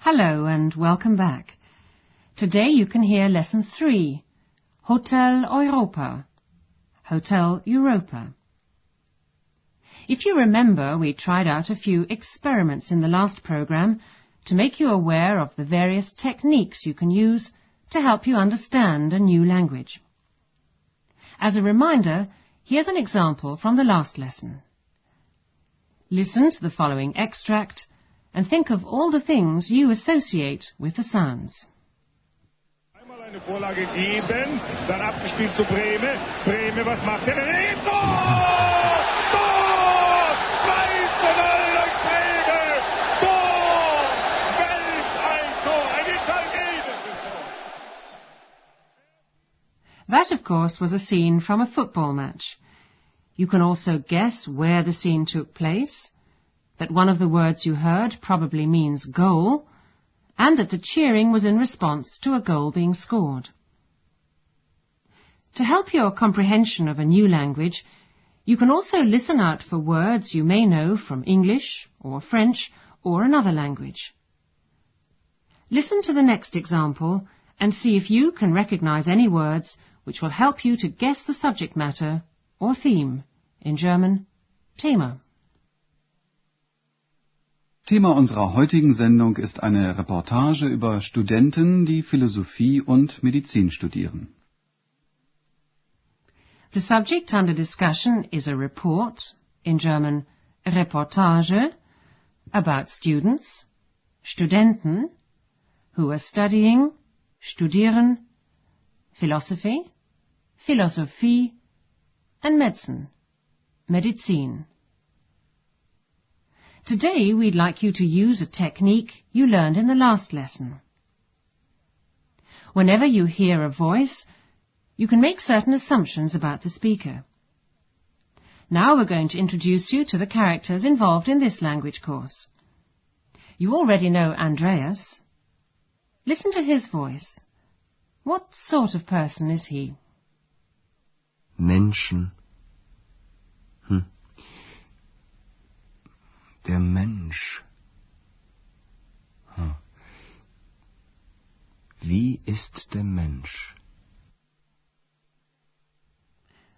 Hello and welcome back. Today you can hear Lesson 3, Hotel Europa, Hotel Europa. If you remember, we tried out a few experiments in the last program to make you aware of the various techniques you can use to help you understand a new language. As a reminder, here's an example from the last lesson. Listen to the following extract and think of all the things you associate with the sounds. Einmal eine Vorlage geben, dann abgespielt zu Brehme. Brehme, was macht er? Tor! Tor! 2:0 durch Brehme! Tor! Welch ein Tor! Ein italienisches Tor! That, of course, was a scene from a football match. You can also guess where the scene took place, that one of the words you heard probably means goal, and that the cheering was in response to a goal being scored. To help your comprehension of a new language, you can also listen out for words you may know from English or French or another language. Listen to the next example and see if you can recognize any words which will help you to guess the subject matter or theme, in German, Thema. Thema unserer heutigen Sendung ist eine Reportage über Studenten, die Philosophie und Medizin studieren. The subject under discussion is a report, in German Reportage, about students, Studenten, who are studying, studieren, philosophy, Philosophie, and medicine, Medizin. Today we'd like you to use a technique you learned in the last lesson. Whenever you hear a voice, you can make certain assumptions about the speaker. Now we're going to introduce you to the characters involved in this language course. You already know Andreas. Listen to his voice. What sort of person is he? Menschen. Der Mensch. Wie ist der Mensch?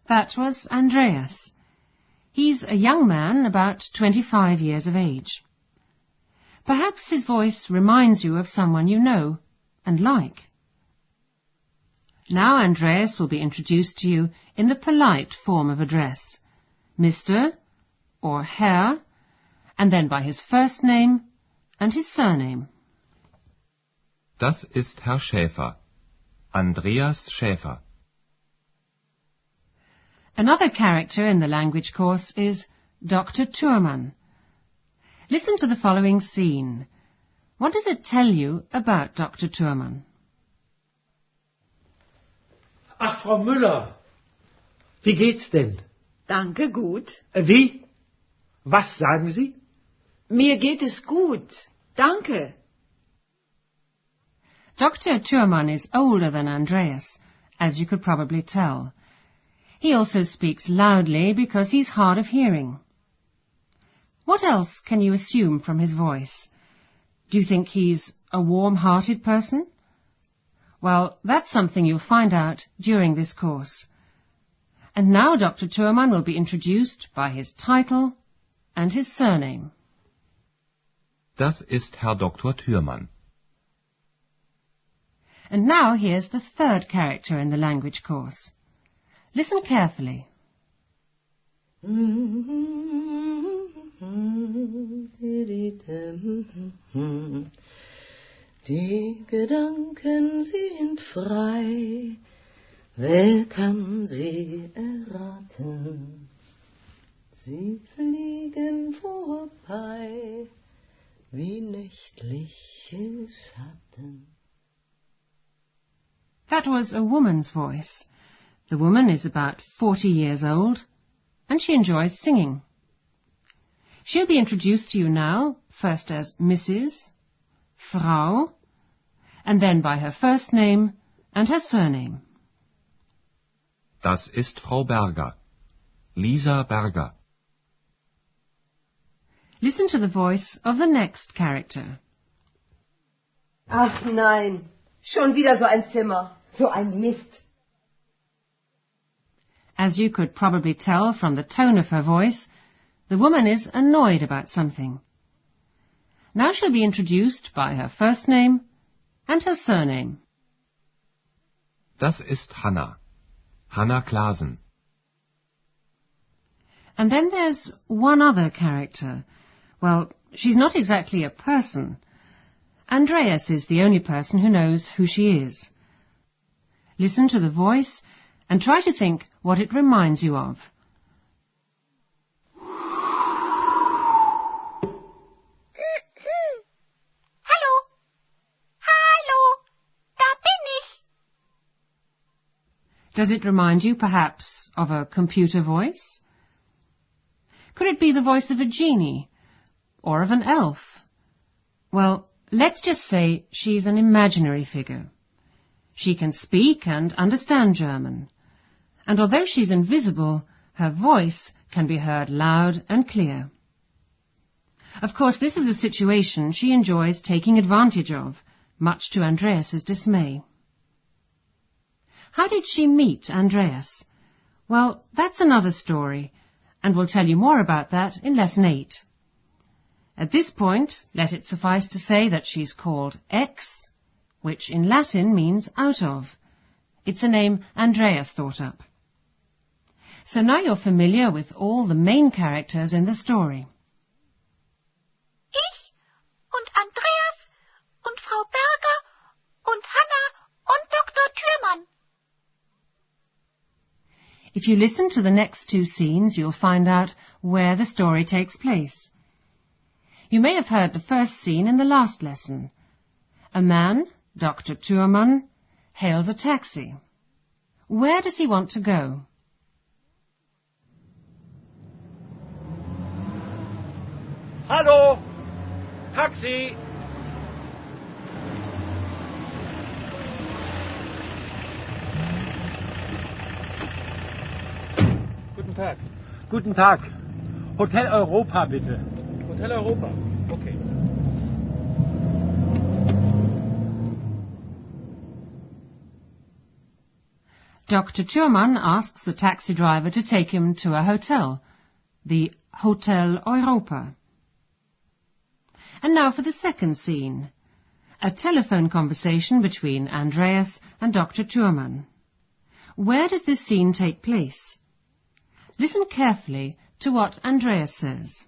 That was Andreas. He's a young man about 25 years of age. Perhaps his voice reminds you of someone you know and like. Now Andreas will be introduced to you in the polite form of address, Mr. or Herr, and then by his first name and his surname. Das ist Herr Schäfer. Andreas Schäfer. Another character in the language course is Dr. Thurmann. Listen to the following scene. What does it tell you about Dr. Thurmann? Ach, Frau Müller, wie geht's denn? Danke, gut. Wie? Was sagen Sie? Mir geht es gut. Danke. Dr. Thurmann is older than Andreas, as you could probably tell. He also speaks loudly because he's hard of hearing. What else can you assume from his voice? Do you think he's a warm-hearted person? Well, that's something you'll find out during this course. And now Dr. Thurmann will be introduced by his title and his surname. Das ist Herr Dr. Thürmann. And now here's the third character in the language course. Listen carefully. Die Gedanken sind frei, wer kann sie erraten? Sie fliegen vorbei wie nächtliche Schatten. That was a woman's voice. The woman is about 40 years old, and she enjoys singing. She'll be introduced to you now, first as Mrs., Frau, and then by her first name and her surname. Das ist Frau Berger. Lisa Berger. Listen to the voice of the next character. Ach nein, schon wieder so ein Zimmer, so ein Mist. As you could probably tell from the tone of her voice, the woman is annoyed about something. Now she'll be introduced by her first name and her surname. Das ist Hanna. Hanna Klasen. And then there's one other character. Well, she's not exactly a person. Andreas is the only person who knows who she is. Listen to the voice and try to think what it reminds you of. Hallo. Hallo. Da bin ich. Does it remind you, perhaps, of a computer voice? Could it be the voice of a genie? Or of an elf? Well, let's just say she's an imaginary figure. She can speak and understand German. And although she's invisible, her voice can be heard loud and clear. Of course, this is a situation she enjoys taking advantage of, much to Andreas's dismay. How did she meet Andreas? Well, that's another story, and we'll tell you more about that in Lesson 8. At this point, let it suffice to say that she's called X, which in Latin means out of. It's a name Andreas thought up. So now you're familiar with all the main characters in the story. Ich und Andreas und Frau Berger und Hanna und Dr. Thürmann. If you listen to the next two scenes, you'll find out where the story takes place. You may have heard the first scene in the last lesson. A man, Dr. Thürmann, hails a taxi. Where does he want to go? Hallo. Taxi. Guten Tag. Guten Tag. Hotel Europa, bitte. Hotel Europa. Okay. Dr. Thürmann asks the taxi driver to take him to a hotel, the Hotel Europa. And now for the second scene, a telephone conversation between Andreas and Dr. Thürmann. Where does this scene take place? Listen carefully to what Andreas says.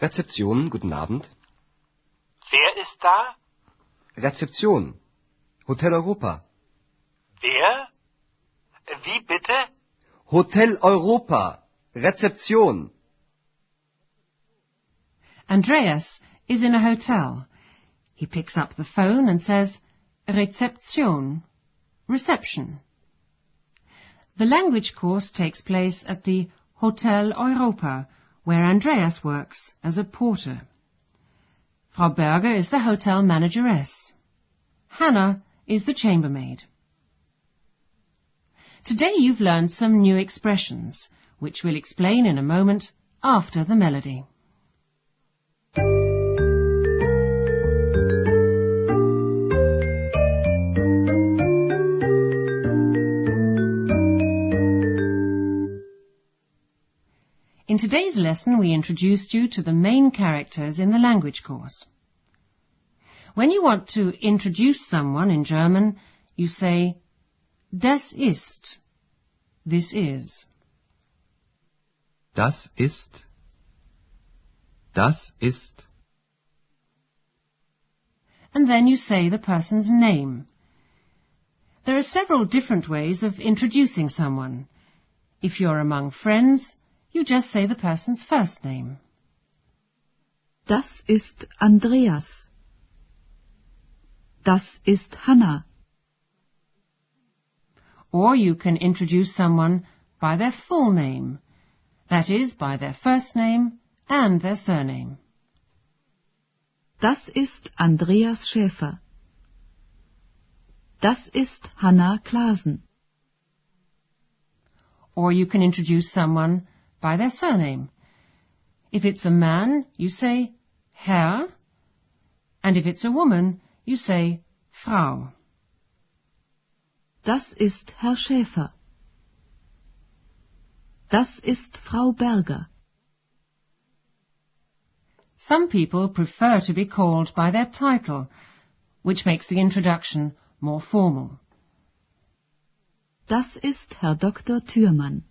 Rezeption, guten Abend. Wer ist da? Rezeption. Hotel Europa. Wer? Wie bitte? Hotel Europa. Rezeption. Andreas is in a hotel. He picks up the phone and says, Rezeption, reception. The language course takes place at the Hotel Europa, where Andreas works as a porter. Frau Berger is the hotel manageress. Hannah is the chambermaid. Today you've learned some new expressions, which we'll explain in a moment after the melody. In today's lesson, we introduced you to the main characters in the language course. When you want to introduce someone in German, you say, Das ist. This is. Das ist. Das ist. And then you say the person's name. There are several different ways of introducing someone. If you're among friends, you just say the person's first name. Das ist Andreas. Das ist Hanna. Or you can introduce someone by their full name, that is, by their first name and their surname. Das ist Andreas Schäfer. Das ist Hanna Klasen. Or you can introduce someone by their surname. If it's a man, you say Herr, and if it's a woman, you say Frau. Das ist Herr Schäfer. Das ist Frau Berger. Some people prefer to be called by their title, which makes the introduction more formal. Das ist Herr Dr. Thürmann.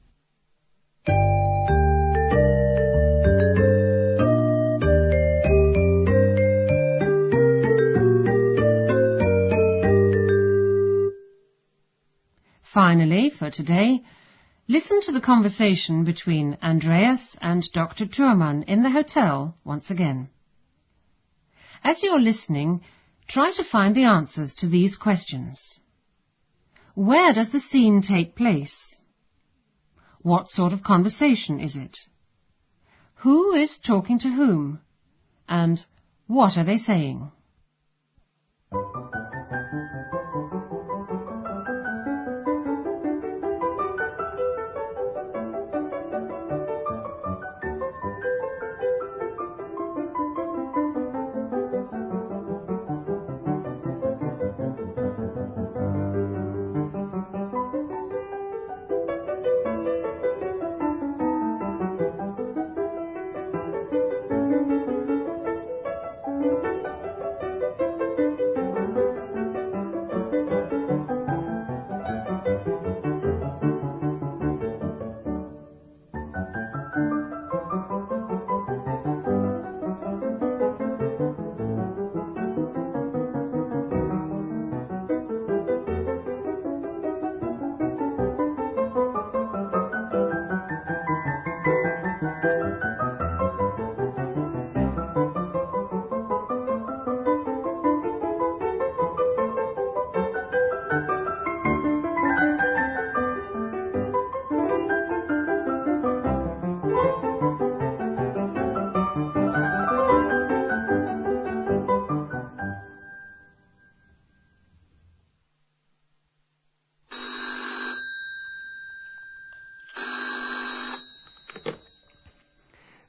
Finally, for today, listen to the conversation between Andreas and Dr. Thürmann in the hotel once again. As you're listening, try to find the answers to these questions. Where does the scene take place? What sort of conversation is it? Who is talking to whom? And what are they saying?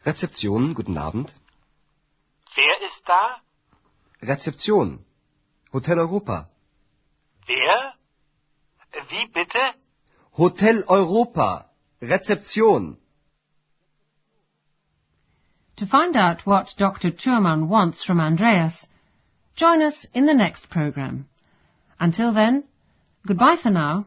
Rezeption, guten Abend. Wer ist da? Rezeption. Hotel Europa. Wer? Wie bitte? Hotel Europa. Rezeption. To find out what Dr. Thürmann wants from Andreas, join us in the next program. Until then, goodbye for now.